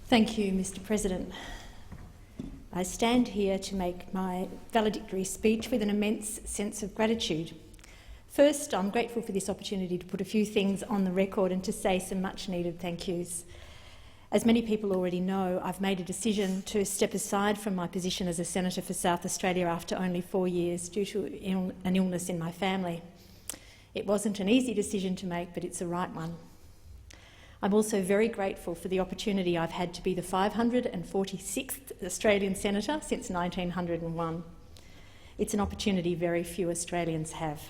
Thank you, Mr. President. I stand here to make my valedictory speech with an immense sense of gratitude. First, I'm grateful for this opportunity to put a few things on the record and to say some much-needed thank yous. As many people already know, I've made a decision to step aside from my position as a Senator for South Australia after only 4 years due to an illness in my family. It wasn't an easy decision to make, but it's the right one. I'm also very grateful for the opportunity I've had to be the 546th Australian Senator since 1901. It's an opportunity very few Australians have.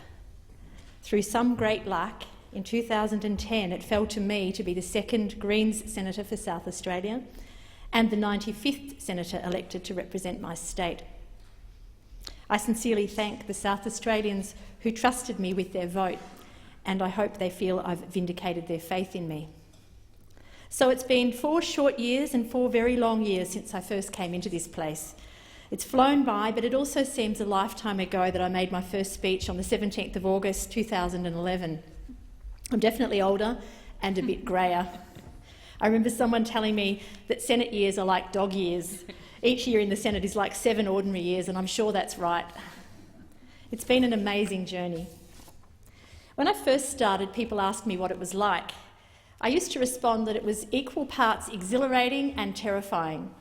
Through some great luck, in 2010 it fell to me to be the second Greens Senator for South Australia and the 95th Senator elected to represent my state. I sincerely thank the South Australians who trusted me with their vote, and I hope they feel I've vindicated their faith in me. So it's been 4 short years and 4 very long years since I first came into this place. It's flown by, but it also seems a lifetime ago that I made my first speech on the 17th of August 2011. I'm definitely older and a bit greyer. I remember someone telling me that Senate years are like dog years. Each year in the Senate is like 7 ordinary years, and I'm sure that's right. It's been an amazing journey. When I first started, people asked me what it was like. I used to respond that it was equal parts exhilarating and terrifying.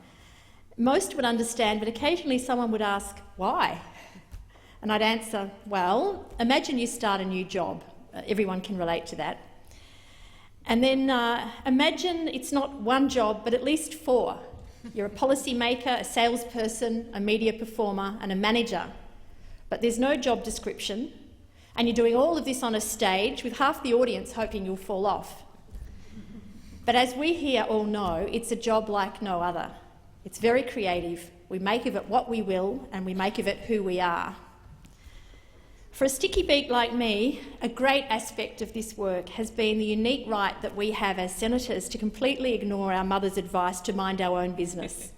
Most would understand, but occasionally someone would ask, why? And I'd answer, well, imagine you start a new job. Everyone can relate to that. And then imagine it's not one job, but at least 4. You're a policy maker, a salesperson, a media performer, and a manager. But there's no job description, and you're doing all of this on a stage with half the audience hoping you'll fall off. But as we here all know, it's a job like no other. It's very creative. We make of it what we will, and we make of it who we are. For a sticky beak like me, a great aspect of this work has been the unique right that we have as senators to completely ignore our mother's advice to mind our own business.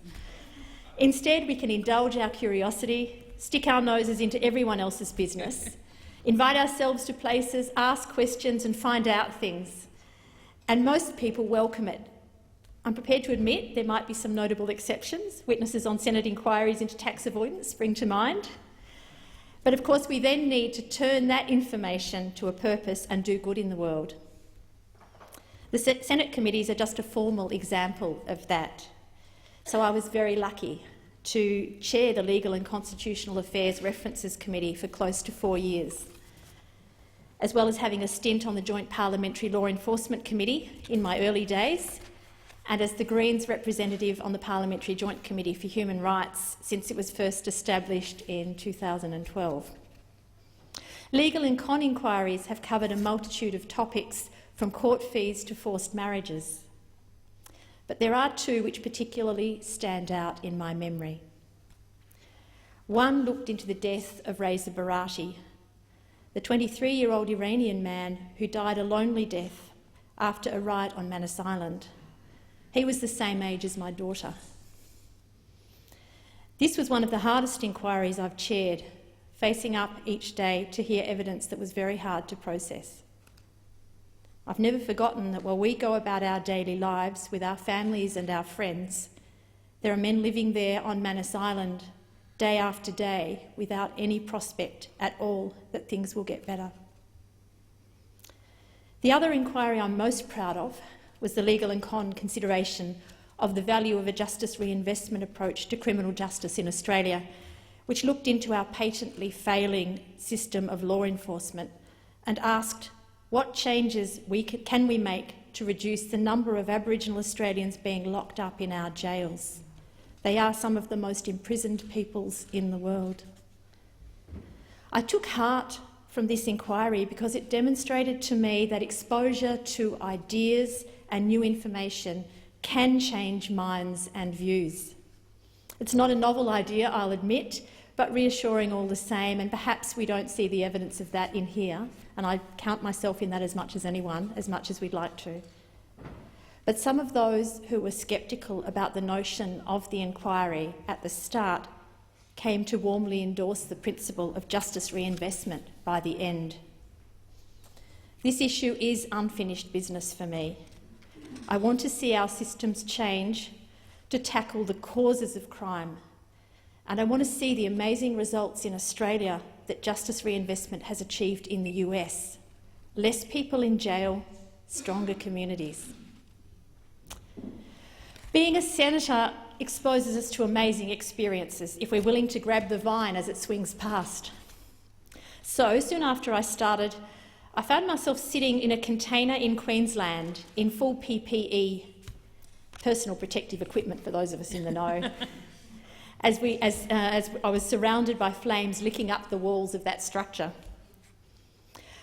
Instead, we can indulge our curiosity, stick our noses into everyone else's business, invite ourselves to places, ask questions and find out things. And most people welcome it. I'm prepared to admit there might be some notable exceptions. Witnesses on Senate inquiries into tax avoidance spring to mind. But of course we then need to turn that information to a purpose and do good in the world. The Senate committees are just a formal example of that. So I was very lucky to chair the Legal and Constitutional Affairs References Committee for close to 4 years, as well as having a stint on the Joint Parliamentary Law Enforcement Committee in my early days, and as the Greens representative on the Parliamentary Joint Committee for Human Rights since it was first established in 2012. Legal and con inquiries have covered a multitude of topics, from court fees to forced marriages. But there are 2 which particularly stand out in my memory. One looked into the death of Reza Barati, the 23-year-old Iranian man who died a lonely death after a riot on Manus Island. He was the same age as my daughter. This was one of the hardest inquiries I've chaired, facing up each day to hear evidence that was very hard to process. I've never forgotten that while we go about our daily lives with our families and our friends, there are men living there on Manus Island day after day without any prospect at all that things will get better. The other inquiry I'm most proud of was the legal and con consideration of the value of a justice reinvestment approach to criminal justice in Australia, which looked into our patently failing system of law enforcement and asked what changes can we make to reduce the number of Aboriginal Australians being locked up in our jails. They are some of the most imprisoned peoples in the world. I took heart from this inquiry because it demonstrated to me that exposure to ideas and new information can change minds and views. It's not a novel idea, I'll admit, but reassuring all the same, and perhaps we don't see the evidence of that in here, and I count myself in that as much as anyone, as much as we'd like to. But some of those who were sceptical about the notion of the inquiry at the start came to warmly endorse the principle of justice reinvestment by the end. This issue is unfinished business for me. I want to see our systems change to tackle the causes of crime. And I want to see the amazing results in Australia that justice reinvestment has achieved in the US. Less people in jail, stronger communities. Being a senator exposes us to amazing experiences if we're willing to grab the vine as it swings past. So, soon after I started, I found myself sitting in a container in Queensland in full PPE, personal protective equipment for those of us in the know, as I was surrounded by flames licking up the walls of that structure.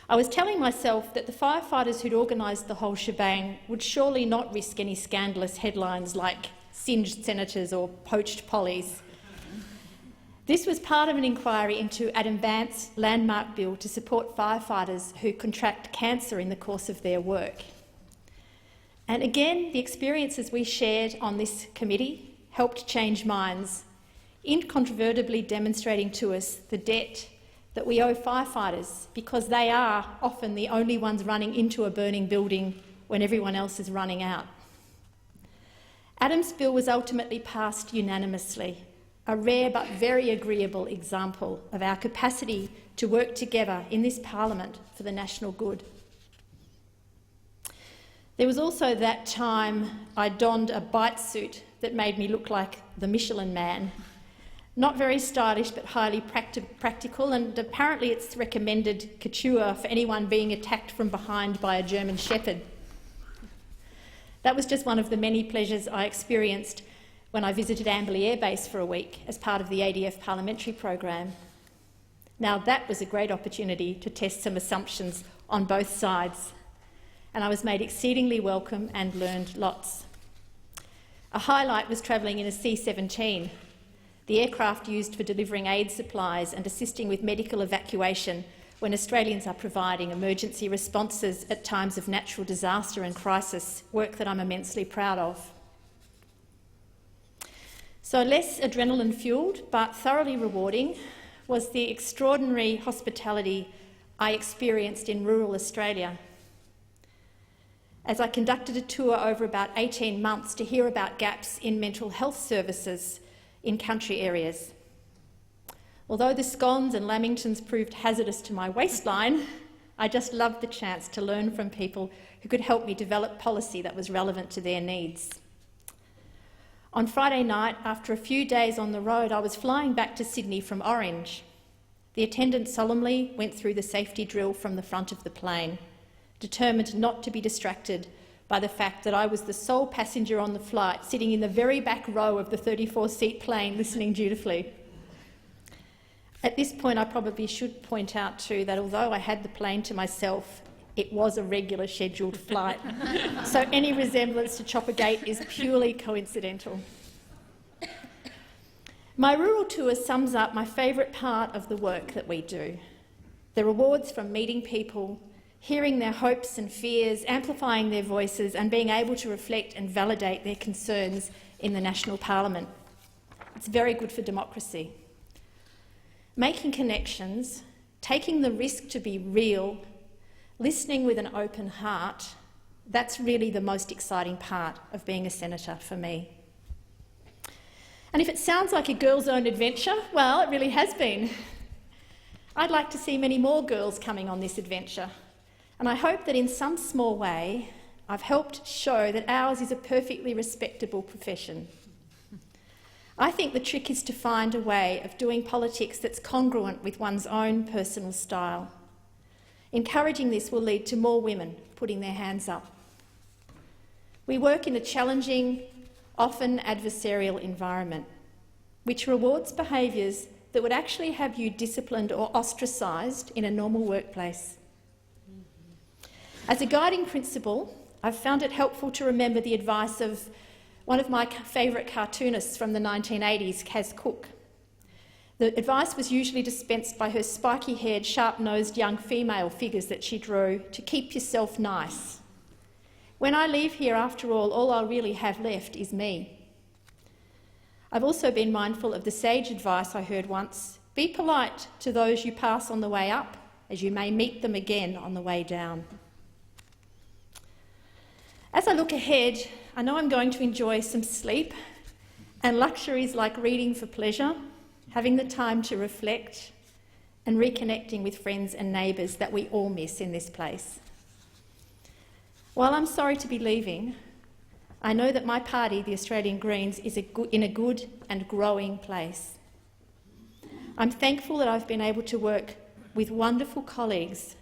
I was telling myself that the firefighters who'd organised the whole shebang would surely not risk any scandalous headlines like singed senators or poached pollies. This was part of an inquiry into Adam Bantz's landmark bill to support firefighters who contract cancer in the course of their work. And again, the experiences we shared on this committee helped change minds, incontrovertibly demonstrating to us the debt that we owe firefighters because they are often the only ones running into a burning building when everyone else is running out. Adam's bill was ultimately passed unanimously, a rare but very agreeable example of our capacity to work together in this parliament for the national good. There was also that time I donned a bite suit that made me look like the Michelin Man. Not very stylish, but highly practical, and apparently it's recommended couture for anyone being attacked from behind by a German Shepherd. That was just one of the many pleasures I experienced when I visited Amberley Air Base for a week as part of the ADF parliamentary program. Now that was a great opportunity to test some assumptions on both sides, and I was made exceedingly welcome and learned lots. A highlight was travelling in a C-17, the aircraft used for delivering aid supplies and assisting with medical evacuation when Australians are providing emergency responses at times of natural disaster and crisis, work that I'm immensely proud of. So less adrenaline-fuelled but thoroughly rewarding was the extraordinary hospitality I experienced in rural Australia as I conducted a tour over about 18 months to hear about gaps in mental health services in country areas. Although the scones and lamingtons proved hazardous to my waistline, I just loved the chance to learn from people who could help me develop policy that was relevant to their needs. On Friday night, after a few days on the road, I was flying back to Sydney from Orange. The attendant solemnly went through the safety drill from the front of the plane, determined not to be distracted by the fact that I was the sole passenger on the flight, sitting in the very back row of the 34-seat plane, listening dutifully. At this point, I probably should point out too that although I had the plane to myself, it was a regular scheduled flight, so any resemblance to Choppergate is purely coincidental. My rural tour sums up my favourite part of the work that we do: the rewards from meeting people, hearing their hopes and fears, amplifying their voices and being able to reflect and validate their concerns in the National Parliament. It's very good for democracy. Making connections, taking the risk to be real, listening with an open heart, that's really the most exciting part of being a senator for me. And if it sounds like a girl's own adventure, well, it really has been. I'd like to see many more girls coming on this adventure. And I hope that in some small way I've helped show that ours is a perfectly respectable profession. I think the trick is to find a way of doing politics that's congruent with one's own personal style. Encouraging this will lead to more women putting their hands up. We work in a challenging, often adversarial environment, which rewards behaviours that would actually have you disciplined or ostracised in a normal workplace. As a guiding principle, I've found it helpful to remember the advice of one of my favourite cartoonists from the 1980s, Kaz Cook. The advice was usually dispensed by her spiky-haired, sharp-nosed young female figures that she drew to keep yourself nice. When I leave here, after all I'll really have left is me. I've also been mindful of the sage advice I heard once: be polite to those you pass on the way up, as you may meet them again on the way down. As I look ahead, I know I'm going to enjoy some sleep and luxuries like reading for pleasure, having the time to reflect, and reconnecting with friends and neighbours that we all miss in this place. While I'm sorry to be leaving, I know that my party, the Australian Greens, is in a good and growing place. I'm thankful that I've been able to work with wonderful colleagues,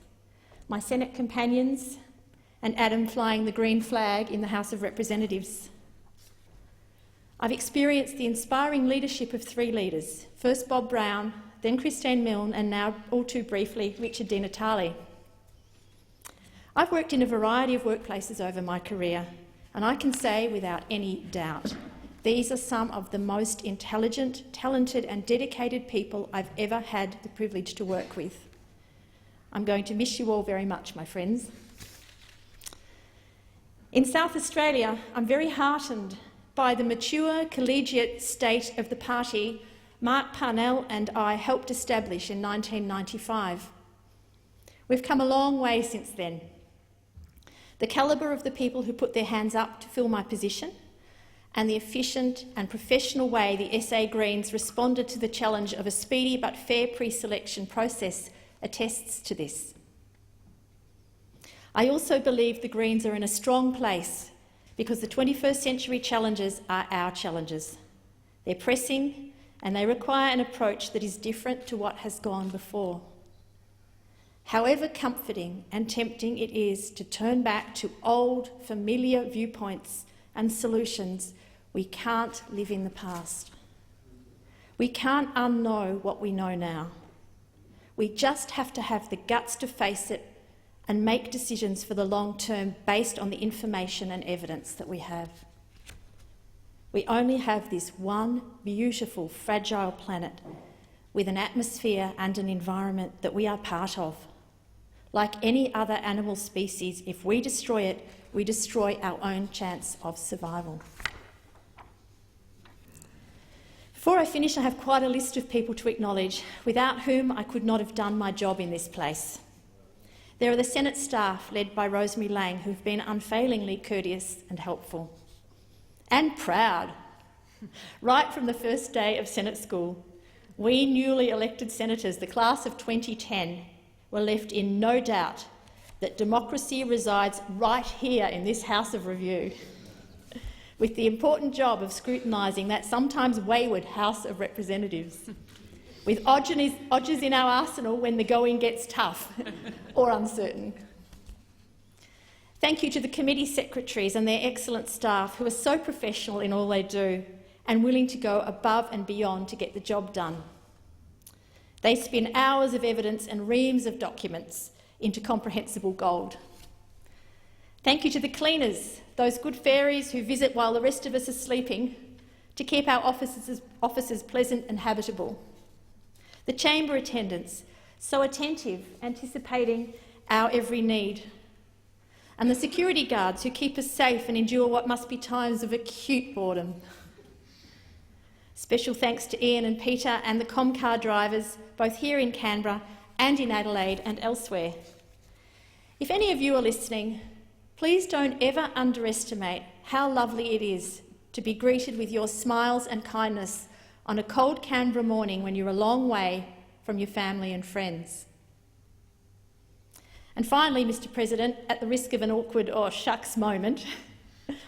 my Senate companions, and Adam flying the green flag in the House of Representatives. I've experienced the inspiring leadership of three leaders, first Bob Brown, then Christine Milne, and now, all too briefly, Richard Di Natale. I've worked in a variety of workplaces over my career, and I can say without any doubt, these are some of the most intelligent, talented and dedicated people I've ever had the privilege to work with. I'm going to miss you all very much, my friends. In South Australia, I'm very heartened by the mature, collegiate state of the party Mark Parnell and I helped establish in 1995. We've come a long way since then. The calibre of the people who put their hands up to fill my position and the efficient and professional way the SA Greens responded to the challenge of a speedy but fair pre-selection process attests to this. I also believe the Greens are in a strong place because the 21st century challenges are our challenges. They're pressing and they require an approach that is different to what has gone before. However comforting and tempting it is to turn back to old, familiar viewpoints and solutions, we can't live in the past. We can't unknow what we know now. We just have to have the guts to face it and make decisions for the long term based on the information and evidence that we have. We only have this one beautiful, fragile planet with an atmosphere and an environment that we are part of. Like any other animal species, if we destroy it, we destroy our own chance of survival. Before I finish, I have quite a list of people to acknowledge, without whom I could not have done my job in this place. There are the Senate staff, led by Rosemary Lang, who've been unfailingly courteous and helpful. And proud. Right from the first day of Senate school, we newly elected senators, the class of 2010, were left in no doubt that democracy resides right here in this House of Review, with the important job of scrutinising that sometimes wayward House of Representatives, with odges in our arsenal when the going gets tough or uncertain. Thank you to the committee secretaries and their excellent staff who are so professional in all they do and willing to go above and beyond to get the job done. They spin hours of evidence and reams of documents into comprehensible gold. Thank you to the cleaners, those good fairies who visit while the rest of us are sleeping to keep our offices pleasant and habitable. The chamber attendants, so attentive, anticipating our every need. And the security guards who keep us safe and endure what must be times of acute boredom. Special thanks to Ian and Peter and the Comcar drivers, both here in Canberra and in Adelaide and elsewhere. If any of you are listening, please don't ever underestimate how lovely it is to be greeted with your smiles and kindness on a cold Canberra morning when you're a long way from your family and friends. And finally, Mr President, at the risk of an awkward "oh shucks" moment,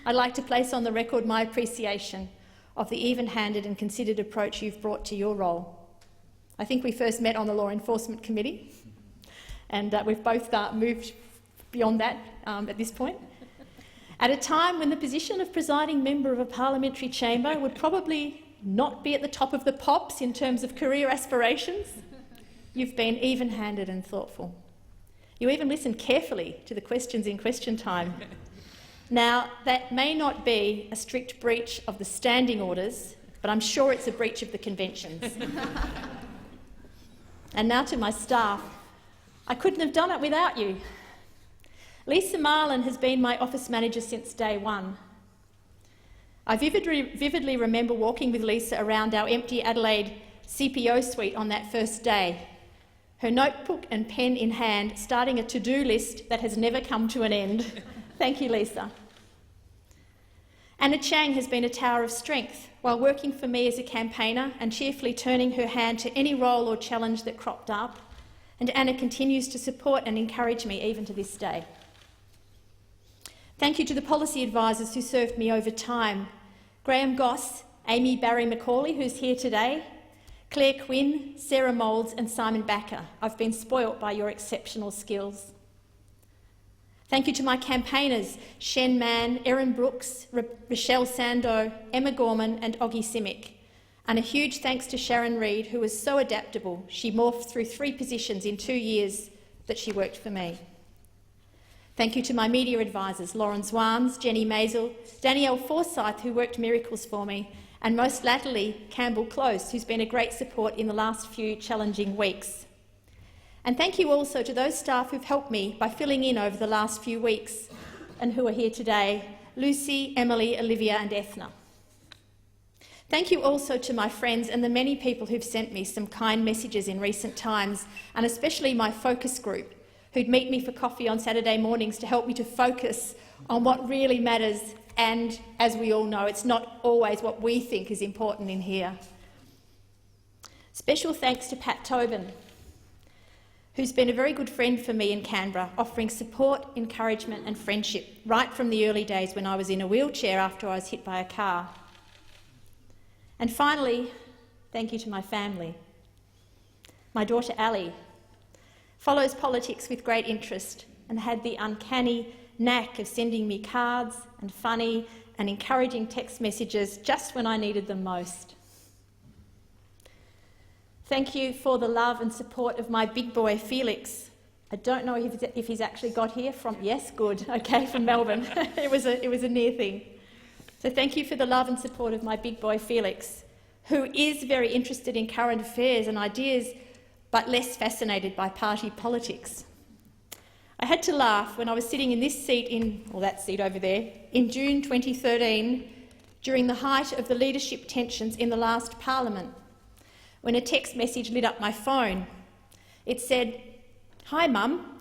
I'd like to place on the record my appreciation of the even-handed and considered approach you've brought to your role. I think we first met on the Law Enforcement Committee, and we've both moved beyond that at this point. At a time when the position of presiding member of a parliamentary chamber would probably not be at the top of the pops in terms of career aspirations, you've been even-handed and thoughtful. You even listened carefully to the questions in question time. Now, that may not be a strict breach of the standing orders, but I'm sure it's a breach of the conventions. And now to my staff. I couldn't have done it without you. Lisa Marlin has been my office manager since day one. I vividly remember walking with Lisa around our empty Adelaide CPO suite on that first day, her notebook and pen in hand, starting a to-do list that has never come to an end. Thank you, Lisa. Anna Chang has been a tower of strength while working for me as a campaigner and cheerfully turning her hand to any role or challenge that cropped up, and Anna continues to support and encourage me even to this day. Thank you to the policy advisors who served me over time: Graham Goss, Amy Barry-Macaulay, who's here today, Claire Quinn, Sarah Moulds and Simon Backer. I've been spoilt by your exceptional skills. Thank you to my campaigners, Shen Mann, Erin Brooks, Rochelle Sando, Emma Gorman and Oggie Simic. And a huge thanks to Sharon Reid, who was so adaptable. She morphed through 3 positions in 2 years that she worked for me. Thank you to my media advisors, Lauren Zwans, Jenny Maisel, Danielle Forsyth, who worked miracles for me, and most latterly, Campbell Close, who's been a great support in the last few challenging weeks. And thank you also to those staff who've helped me by filling in over the last few weeks and who are here today: Lucy, Emily, Olivia and Ethna. Thank you also to my friends and the many people who've sent me some kind messages in recent times, and especially my focus group, who'd meet me for coffee on Saturday mornings to help me to focus on what really matters. And as we all know, it's not always what we think is important in here. Special thanks to Pat Tobin, who's been a very good friend for me in Canberra, offering support, encouragement and friendship right from the early days when I was in a wheelchair after I was hit by a car. And finally, thank you to my family. My daughter Ali follows politics with great interest and had the uncanny knack of sending me cards and funny and encouraging text messages just when I needed them most. Thank you for the love and support of my big boy Felix. I don't know if he's actually got here from, yes, good, okay, from Melbourne. it was a near thing. So thank you for the love and support of my big boy Felix, who is very interested in current affairs and ideas, but less fascinated by party politics. I had to laugh when I was sitting in this seat, or that seat over there, in June 2013, during the height of the leadership tensions in the last Parliament, when a text message lit up my phone. It said, "Hi Mum,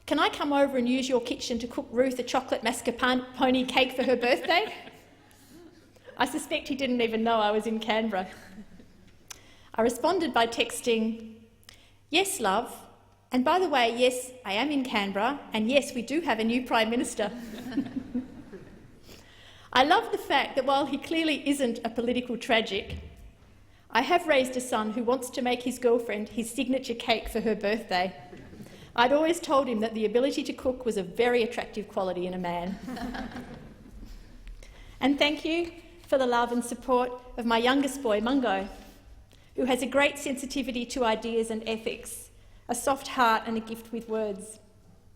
can I come over and use your kitchen to cook Ruth a chocolate mascarpone cake for her birthday?" I suspect he didn't even know I was in Canberra. I responded by texting, "Yes, love. And by the way, yes, I am in Canberra, and yes, we do have a new Prime Minister." I love the fact that while he clearly isn't a political tragic, I have raised a son who wants to make his girlfriend his signature cake for her birthday. I'd always told him that the ability to cook was a very attractive quality in a man. And thank you for the love and support of my youngest boy, Mungo, who has a great sensitivity to ideas and ethics, a soft heart and a gift with words.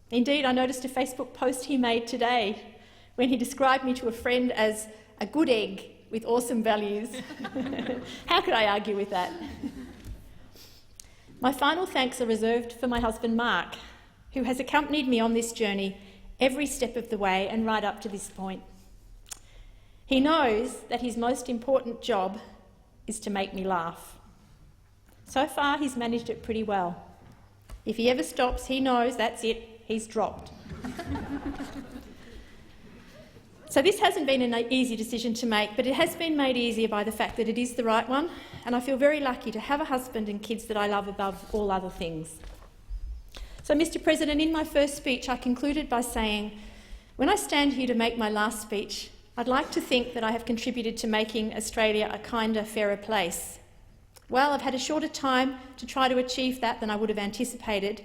Indeed, I noticed a Facebook post he made today when he described me to a friend as a good egg with awesome values. How could I argue with that? My final thanks are reserved for my husband Mark, who has accompanied me on this journey every step of the way and right up to this point. He knows that his most important job is to make me laugh. So far, he's managed it pretty well. If he ever stops, he knows that's it, he's dropped. So this hasn't been an easy decision to make, but it has been made easier by the fact that it is the right one, and I feel very lucky to have a husband and kids that I love above all other things. So, Mr. President, in my first speech, I concluded by saying, when I stand here to make my last speech, I'd like to think that I have contributed to making Australia a kinder, fairer place. Well, I've had a shorter time to try to achieve that than I would have anticipated,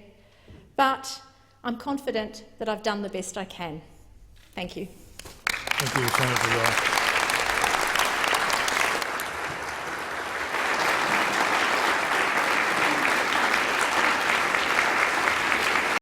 but I'm confident that I've done the best I can. Thank you. Thank you, Senator Wright.